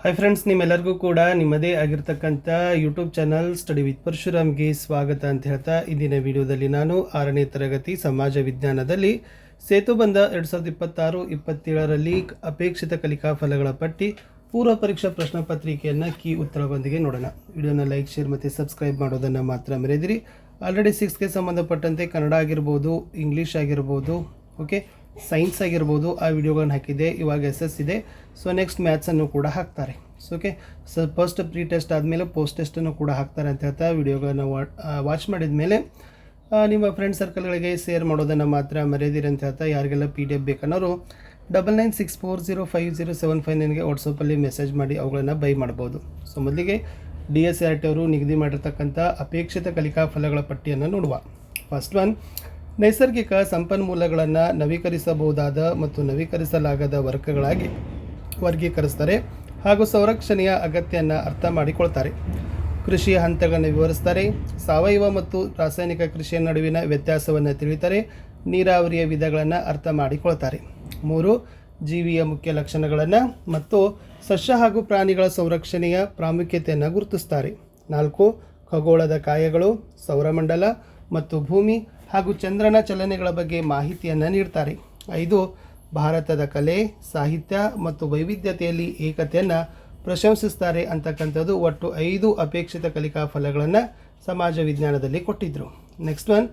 Hi friends, ನಿಮ್ಮೆಲ್ಲರಿಗೂ ಕೂಡ ನಿಮ್ಮದೇ ಆಗಿರ್ತಕ್ಕಂಥ ಯೂಟ್ಯೂಬ್ ಚಾನಲ್ ಸ್ಟಡಿ ವಿತ್ ಪರಶುರಾಮ್ಗೆ ಸ್ವಾಗತ ಅಂತ ಹೇಳ್ತಾ ಇಂದಿನ ವಿಡಿಯೋದಲ್ಲಿ ನಾನು 6ನೇ ತರಗತಿ ಸಮಾಜ ವಿಜ್ಞಾನದಲ್ಲಿ ಸೇತುಬಂಧ 2026-27ರಲ್ಲಿ ಅಪೇಕ್ಷಿತ ಕಲಿಕಾ ಫಲಗಳ ಪಟ್ಟಿ ಪೂರ್ವ ಪರೀಕ್ಷಾ ಪ್ರಶ್ನೆ ಪತ್ರಿಕೆಯನ್ನು ಕೀ ಉತ್ತರದೊಂದಿಗೆ ನೋಡೋಣ. ವಿಡಿಯೋನ ಲೈಕ್, ಶೇರ್ ಮತ್ತು ಸಬ್ಸ್ಕ್ರೈಬ್ ಮಾಡೋದನ್ನು ಮಾತ್ರ ಮರೆಯದಿರಿ. ಆಲ್ರೆಡಿ 6ಗೆ ಸಂಬಂಧಪಟ್ಟಂತೆ ಕನ್ನಡ ಆಗಿರ್ಬೋದು, ಇಂಗ್ಲೀಷ್ ಆಗಿರ್ಬೋದು, ಓಕೆ, ಸೈನ್ಸ್ ಆಗಿರ್ಬೋದು, ಆ ವಿಡಿಯೋಗಳನ್ನು ಹಾಕಿದೆ. ಇವಾಗ SS ಇದೆ. ಸೊ ನೆಕ್ಸ್ಟ್ ಮ್ಯಾಥ್ಸನ್ನು ಕೂಡ ಹಾಕ್ತಾರೆ. So okay, so first pre test ಆದಮೇಲೆ ಪೋಸ್ಟ್ ಟೆಸ್ಟನ್ನು ಕೂಡ ಹಾಕ್ತಾರೆ ಅಂತ ಹೇಳ್ತಾ ವಿಡಿಯೋಗಳನ್ನು ವಾಚ್ ಮಾಡಿದ ಮೇಲೆ ನಿಮ್ಮ ಫ್ರೆಂಡ್ ಸರ್ಕಲ್ಗಳಿಗೆ ಶೇರ್ ಮಾಡೋದನ್ನು ಮಾತ್ರ ಮರೆಯದಿರಿ ಅಂತ ಹೇಳ್ತಾ ಯಾರಿಗೆಲ್ಲ PDF ಬೇಕನ್ನೋರು 9964050759ಗೆ ವಾಟ್ಸಪ್ಪಲ್ಲಿ ಮೆಸೇಜ್ ಮಾಡಿ ಅವುಗಳನ್ನು ಬೈ ಮಾಡ್ಬೋದು. ಸೊ ಮೊದಲಿಗೆ DSRT ಅವರು ನಿಗದಿ ಮಾಡಿರ್ತಕ್ಕಂಥ ಅಪೇಕ್ಷಿತ ಕಲಿಕಾ ಫಲಗಳ ಪಟ್ಟಿಯನ್ನು ನೋಡುವ. ಫಸ್ಟ್ ಒನ್, ನೈಸರ್ಗಿಕ ಸಂಪನ್ಮೂಲಗಳನ್ನು ನವೀಕರಿಸಬಹುದಾದ ಮತ್ತು ನವೀಕರಿಸಲಾಗದ ವರ್ಗಗಳಾಗಿ ವರ್ಗೀಕರಿಸ್ತಾರೆ ಹಾಗೂ ಸಂರಕ್ಷಣೆಯ ಅಗತ್ಯವನ್ನು ಅರ್ಥ ಮಾಡಿಕೊಳ್ತಾರೆ. ಕೃಷಿಯ ಹಂತಗಳನ್ನು ವಿವರಿಸ್ತಾರೆ. ಸಾವಯವ ಮತ್ತು ರಾಸಾಯನಿಕ ಕೃಷಿಯ ನಡುವಿನ ವ್ಯತ್ಯಾಸವನ್ನು ತಿಳಿತಾರೆ. ನೀರಾವರಿಯ ವಿಧಗಳನ್ನು ಅರ್ಥ ಮಾಡಿಕೊಳ್ತಾರೆ. 3, ಜೀವಿಯ ಮುಖ್ಯ ಲಕ್ಷಣಗಳನ್ನು ಮತ್ತು ಸಸ್ಯ ಹಾಗೂ ಪ್ರಾಣಿಗಳ ಸಂರಕ್ಷಣೆಯ ಪ್ರಾಮುಖ್ಯತೆಯನ್ನು ಗುರುತಿಸ್ತಾರೆ. 4, ಖಗೋಳದ ಕಾಯಗಳು, ಸೌರಮಂಡಲ ಮತ್ತು ಭೂಮಿ ಹಾಗೂ ಚಂದ್ರನ ಚಲನೆಗಳ ಬಗ್ಗೆ ಮಾಹಿತಿಯನ್ನು ನೀಡ್ತಾರೆ. 5, ಭಾರತದ ಕಲೆ, ಸಾಹಿತ್ಯ ಮತ್ತು ವೈವಿಧ್ಯತೆಯಲ್ಲಿ ಏಕತೆಯನ್ನು ಪ್ರಶಂಸಿಸ್ತಾರೆ ಅಂತಕ್ಕಂಥದ್ದು ಒಟ್ಟು 5 ಅಪೇಕ್ಷಿತ ಕಲಿಕಾ ಫಲಗಳನ್ನು ಸಮಾಜ ವಿಜ್ಞಾನದಲ್ಲಿ ಕೊಟ್ಟಿದ್ದರು. ನೆಕ್ಸ್ಟ್ ಒನ್,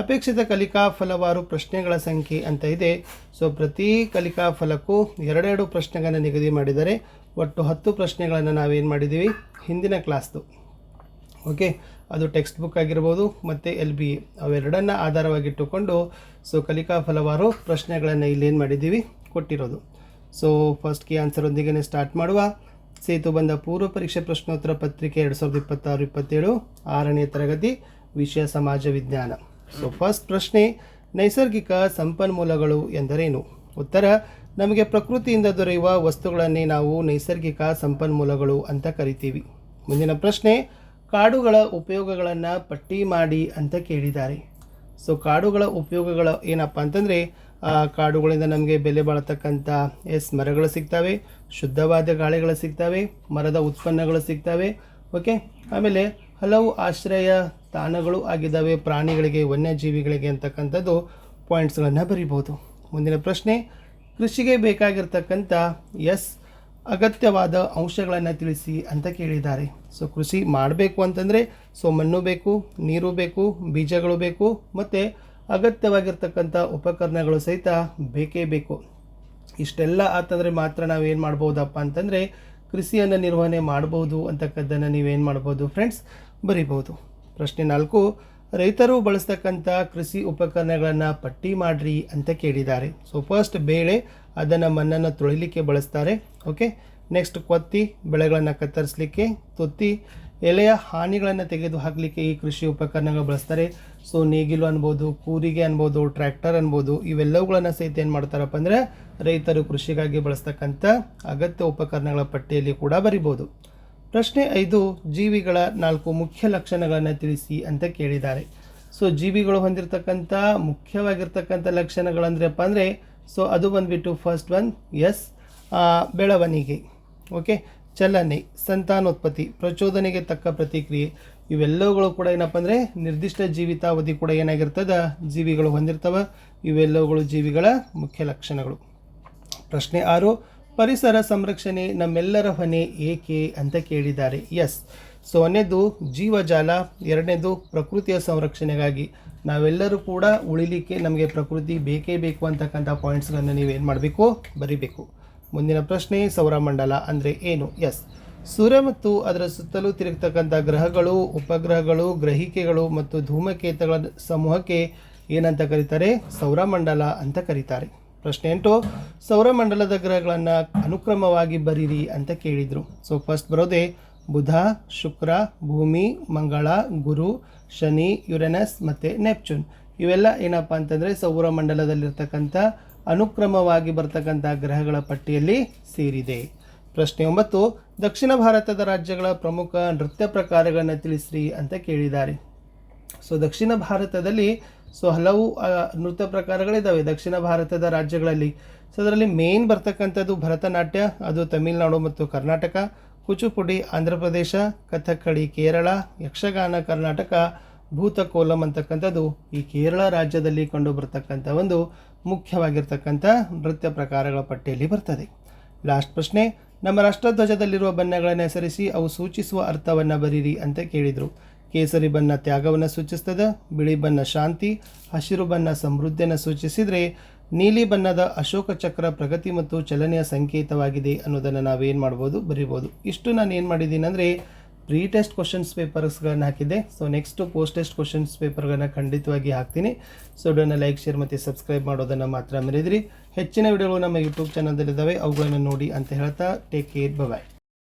ಅಪೇಕ್ಷಿತ ಕಲಿಕಾ ಫಲವಾರು ಪ್ರಶ್ನೆಗಳ ಸಂಖ್ಯೆ ಅಂತ ಇದೆ. ಸೊ ಪ್ರತಿ ಕಲಿಕಾ ಫಲಕ್ಕೂ 2 ಪ್ರಶ್ನೆಗಳನ್ನು ನಿಗದಿ ಮಾಡಿದರೆ ಒಟ್ಟು 10 ಪ್ರಶ್ನೆಗಳನ್ನು ನಾವೇನು ಮಾಡಿದ್ದೀವಿ ಹಿಂದಿನ ಕ್ಲಾಸ್ದು. ಓಕೆ, ಅದು ಟೆಕ್ಸ್ಟ್ ಬುಕ್ ಆಗಿರ್ಬೋದು ಮತ್ತು LBA ಅವೆರಡನ್ನು ಆಧಾರವಾಗಿಟ್ಟುಕೊಂಡು ಸೊ ಕಲಿಕಾ ಫಲವಾರು ಪ್ರಶ್ನೆಗಳನ್ನು ಇಲ್ಲೇನು ಮಾಡಿದ್ದೀವಿ ಕೊಟ್ಟಿರೋದು. ಸೊ ಫಸ್ಟ್ ಕೀ ಆನ್ಸರೊಂದಿಗೆ ಸ್ಟಾರ್ಟ್ ಮಾಡುವ. ಸೇತುಬಂಧ ಪೂರ್ವ ಪರೀಕ್ಷೆ ಪ್ರಶ್ನೋತ್ತರ ಪತ್ರಿಕೆ 2026-27 6ನೇ ತರಗತಿ, ವಿಷಯ ಸಮಾಜ ವಿಜ್ಞಾನ. ಸೊ ಫಸ್ಟ್ ಪ್ರಶ್ನೆ, ನೈಸರ್ಗಿಕ ಸಂಪನ್ಮೂಲಗಳು ಎಂದರೇನು? ಉತ್ತರ, ನಮಗೆ ಪ್ರಕೃತಿಯಿಂದ ದೊರೆಯುವ ವಸ್ತುಗಳನ್ನೇ ನಾವು ನೈಸರ್ಗಿಕ ಸಂಪನ್ಮೂಲಗಳು ಅಂತ ಕರಿತೀವಿ. ಮುಂದಿನ ಪ್ರಶ್ನೆ, ಕಾಡುಗಳ ಉಪಯೋಗಗಳನ್ನು ಪಟ್ಟಿ ಮಾಡಿ ಅಂತ ಕೇಳಿದ್ದಾರೆ. ಸೊ ಕಾಡುಗಳ ಉಪಯೋಗಗಳು ಏನಪ್ಪ ಅಂತಂದರೆ ಕಾಡುಗಳಿಂದ ನಮಗೆ ಬೆಲೆ ಬಾಳತಕ್ಕಂಥ ಮರಗಳು ಸಿಗ್ತವೆ, ಶುದ್ಧವಾದ ಗಾಳಿಗಳು ಸಿಗ್ತವೆ, ಮರದ ಉತ್ಪನ್ನಗಳು ಸಿಗ್ತವೆ. ಓಕೆ, ಆಮೇಲೆ ಹಲವು ಆಶ್ರಯ ತಾಣಗಳು ಆಗಿದ್ದಾವೆ ಪ್ರಾಣಿಗಳಿಗೆ, ವನ್ಯಜೀವಿಗಳಿಗೆ ಅಂತಕ್ಕಂಥದ್ದು ಪಾಯಿಂಟ್ಸ್ಗಳನ್ನು ಬರಿಬೋದು. ಮುಂದಿನ ಪ್ರಶ್ನೆ, ಕೃಷಿಗೆ ಬೇಕಾಗಿರ್ತಕ್ಕಂಥ ಅಗತ್ಯವಾದ ಅಂಶಗಳನ್ನು ತಿಳಿಸಿ ಅಂತ ಕೇಳಿದ್ದಾರೆ. ಸೊ ಕೃಷಿ ಮಾಡಬೇಕು ಅಂತಂದರೆ ಸೊ ಮಣ್ಣು ಬೇಕು, ನೀರು ಬೇಕು, ಬೀಜಗಳು ಬೇಕು ಮತ್ತು ಅಗತ್ಯವಾಗಿರ್ತಕ್ಕಂಥ ಉಪಕರಣಗಳು ಸಹಿತ ಬೇಕೇ ಬೇಕು. ಇಷ್ಟೆಲ್ಲ ಆತಂದರೆ ಮಾತ್ರ ನಾವೇನು ಮಾಡ್ಬೋದಪ್ಪ ಅಂತಂದರೆ ಕೃಷಿಯನ್ನು ನಿರ್ವಹಣೆ ಮಾಡ್ಬೋದು ಅಂತಕ್ಕದ್ದನ್ನು ನೀವೇನು ಮಾಡ್ಬೋದು ಫ್ರೆಂಡ್ಸ್ ಬರಿಬೋದು. ಪ್ರಶ್ನೆ 4, ರೈತರು ಬಳಸ್ತಕ್ಕಂಥ ಕೃಷಿ ಉಪಕರಣಗಳನ್ನು ಪಟ್ಟಿ ಮಾಡಿರಿ ಅಂತ ಕೇಳಿದ್ದಾರೆ. ಸೊ ಫಸ್ಟ್ ಬೇಳೆ, ಅದನ್ನು ಮಣ್ಣನ್ನು ತೊಳಿಲಿಕ್ಕೆ ಬಳಸ್ತಾರೆ. ಓಕೆ, ನೆಕ್ಸ್ಟ್ ಕೊತ್ತಿ, ಬೆಳೆಗಳನ್ನು ಕತ್ತರಿಸಲಿಕ್ಕೆ. ತುತ್ತಿ, ಎಲೆಯ ಹಾನಿಗಳನ್ನು ತೆಗೆದು ಹಾಕಲಿಕ್ಕೆ ಈ ಕೃಷಿ ಉಪಕರಣಗಳು ಬಳಸ್ತಾರೆ. ಸೊ ನೇಗಿಲು ಅನ್ಬೋದು, ಕೂರಿಗೆ ಅನ್ಬೋದು, ಟ್ರ್ಯಾಕ್ಟರ್ ಅನ್ಬೋದು, ಇವೆಲ್ಲವುಗಳನ್ನು ಸಹಿತ ಏನು ಮಾಡ್ತಾರಪ್ಪ ಅಂದರೆ ರೈತರು ಕೃಷಿಗಾಗಿ ಬಳಸ್ತಕ್ಕಂಥ ಅಗತ್ಯ ಉಪಕರಣಗಳ ಪಟ್ಟಿಯಲ್ಲಿ ಕೂಡ ಬರಿಬೋದು. ಪ್ರಶ್ನೆ 5, ಜೀವಿಗಳ 4 ಮುಖ್ಯ ಲಕ್ಷಣಗಳನ್ನು ತಿಳಿಸಿ ಅಂತ ಕೇಳಿದ್ದಾರೆ. ಸೊ ಜೀವಿಗಳು ಹೊಂದಿರತಕ್ಕಂಥ ಮುಖ್ಯವಾಗಿರ್ತಕ್ಕಂಥ ಲಕ್ಷಣಗಳಂದ್ರಪ್ಪ ಅಂದರೆ ಸೊ ಅದು ಬಂದುಬಿಟ್ಟು ಫಸ್ಟ್ ಒನ್ ಬೆಳವಣಿಗೆ, ಓಕೆ, ಚಲನೆ, ಸಂತಾನೋತ್ಪತ್ತಿ, ಪ್ರಚೋದನೆಗೆ ತಕ್ಕ ಪ್ರತಿಕ್ರಿಯೆ, ಇವೆಲ್ಲವುಗಳು ಕೂಡ ಏನಪ್ಪ ಅಂದರೆ ನಿರ್ದಿಷ್ಟ ಜೀವಿತಾವಧಿ ಕೂಡ ಏನಾಗಿರ್ತದೆ ಜೀವಿಗಳು ಹೊಂದಿರ್ತವೆ. ಇವೆಲ್ಲವುಗಳು ಜೀವಿಗಳ ಮುಖ್ಯ ಲಕ್ಷಣಗಳು. ಪ್ರಶ್ನೆ 6, ಪರಿಸರ ಸಂರಕ್ಷಣೆ ನಮ್ಮೆಲ್ಲರ ಹೊಣೆ ಏಕೆ ಅಂತ ಕೇಳಿದ್ದಾರೆ. ಸೊ ಒಂದನೇದು ಜೀವಜಾಲ, ಎರಡನೇದು ಪ್ರಕೃತಿಯ ಸಂರಕ್ಷಣೆಗಾಗಿ, ನಾವೆಲ್ಲರೂ ಕೂಡ ಉಳಿಲಿಕ್ಕೆ ನಮಗೆ ಪ್ರಕೃತಿ ಬೇಕೇ ಬೇಕು ಅಂತಕ್ಕಂಥ ಪಾಯಿಂಟ್ಸ್ಗಳನ್ನು ನೀವೇನು ಮಾಡಬೇಕು ಬರಿಬೇಕು. ಮುಂದಿನ ಪ್ರಶ್ನೆ, ಸೌರಮಂಡಲ ಅಂದರೆ ಏನು? ಸೂರ್ಯ ಮತ್ತು ಅದರ ಸುತ್ತಲೂ ತಿರುಗತಕ್ಕಂಥ ಗ್ರಹಗಳು, ಉಪಗ್ರಹಗಳು, ಗ್ರಹಿಕೆಗಳು ಮತ್ತು ಧೂಮಕೇತುಗಳ ಸಮೂಹಕ್ಕೆ ಏನಂತ ಕರೀತಾರೆ? ಸೌರಮಂಡಲ ಅಂತ ಕರೀತಾರೆ. ಪ್ರಶ್ನೆ 8, ಸೌರಮಂಡಲದ ಗ್ರಹಗಳನ್ನು ಅನುಕ್ರಮವಾಗಿ ಬರೀರಿ ಅಂತ ಕೇಳಿದರು. ಸೊ ಫಸ್ಟ್ ಬರೋದೇ ಬುಧ, ಶುಕ್ರ, ಭೂಮಿ, ಮಂಗಳ, ಗುರು, ಶನಿ, ಯುರೇನಸ್ ಮತ್ತು ನೆಪ್ಚೂನ್. ಇವೆಲ್ಲ ಏನಪ್ಪ ಅಂತಂದರೆ ಸೌರಮಂಡಲದಲ್ಲಿರ್ತಕ್ಕಂಥ ಅನುಕ್ರಮವಾಗಿ ಬರ್ತಕ್ಕಂಥ ಗ್ರಹಗಳ ಪಟ್ಟಿಯಲ್ಲಿ ಸೇರಿದೆ. ಪ್ರಶ್ನೆ 9, ದಕ್ಷಿಣ ಭಾರತದ ರಾಜ್ಯಗಳ ಪ್ರಮುಖ ನೃತ್ಯ ಪ್ರಕಾರಗಳನ್ನು ತಿಳಿಸ್ರಿ ಅಂತ ಕೇಳಿದ್ದಾರೆ. ಸೊ ದಕ್ಷಿಣ ಭಾರತದಲ್ಲಿ ಸೊ ಹಲವು ನೃತ್ಯ ಪ್ರಕಾರಗಳಿದ್ದಾವೆ ದಕ್ಷಿಣ ಭಾರತದ ರಾಜ್ಯಗಳಲ್ಲಿ. ಸೊ ಅದರಲ್ಲಿ ಮೇನ್ ಬರ್ತಕ್ಕಂಥದ್ದು ಭರತನಾಟ್ಯ, ಅದು ತಮಿಳುನಾಡು ಮತ್ತು ಕರ್ನಾಟಕ, ಕೂಚುಪುಡಿ ಆಂಧ್ರ ಪ್ರದೇಶ, ಕಥಕ್ಕಳಿ ಕೇರಳ, ಯಕ್ಷಗಾನ ಕರ್ನಾಟಕ, ಭೂತಕೋಲಂ ಅಂತಕ್ಕಂಥದ್ದು ಈ ಕೇರಳ ರಾಜ್ಯದಲ್ಲಿ ಕಂಡು ಬರ್ತಕ್ಕಂಥ ಒಂದು ಮುಖ್ಯವಾಗಿರ್ತಕ್ಕಂಥ ನೃತ್ಯ ಪ್ರಕಾರಗಳ ಪಟ್ಟಿಯಲ್ಲಿ ಬರ್ತದೆ. ಲಾಸ್ಟ್ ಪ್ರಶ್ನೆ, ನಮ್ಮ ರಾಷ್ಟ್ರಧ್ವಜದಲ್ಲಿರುವ ಬಣ್ಣಗಳನ್ನು ಹೆಸರಿಸಿ ಅವು ಸೂಚಿಸುವ ಅರ್ಥವನ್ನು ಬರೀರಿ ಅಂತ ಕೇಳಿದರು. ಕೇಸರಿ ಬಣ್ಣ ತ್ಯಾಗವನ್ನು ಸೂಚಿಸ್ತದೆ, ಬಿಳಿ ಬಣ್ಣ ಶಾಂತಿ, ಹಸಿರು ಬಣ್ಣ ಸಮೃದ್ಧಿಯನ್ನು ಸೂಚಿಸಿದರೆ, ನೀಲಿ ಬಣ್ಣದ ಅಶೋಕ ಚಕ್ರ ಪ್ರಗತಿ ಮತ್ತು ಚಲನೆಯ ಸಂಕೇತವಾಗಿದೆ ಅನ್ನೋದನ್ನು ನಾವೇನು ಮಾಡ್ಬೋದು, ಬರಿಬೋದು. ಇಷ್ಟು ನಾನು ಏನು ಮಾಡಿದ್ದೀನಿ ಅಂದರೆ ಪ್ರೀ ಟೆಸ್ಟ್ ಕ್ವಶನ್ಸ್ ಪೇಪರ್ಸ್ಗಳನ್ನು ಹಾಕಿದ್ದೆ. So next post test questions ಪೇಪರ್ಗಳನ್ನು ಖಂಡಿತವಾಗಿ ಹಾಕ್ತೀನಿ. ಸೊ ವಿಡಿಯೋನ ಲೈಕ್, ಶೇರ್ ಮತ್ತು ಸಬ್ಸ್ಕ್ರೈಬ್ ಮಾಡೋದನ್ನು ಮಾತ್ರ ಮರೆಯದಿರಿ. ಹೆಚ್ಚಿನ ವಿಡಿಯೋಗಳು ನಮ್ಮ ಯೂಟ್ಯೂಬ್ ಚಾನಲ್ದಲ್ಲಿದ್ದಾವೆ, ಅವುಗಳನ್ನು ನೋಡಿ ಅಂತ ಹೇಳ್ತಾ ಟೇಕ್ ಕೇರ್, ಬಾಯ್.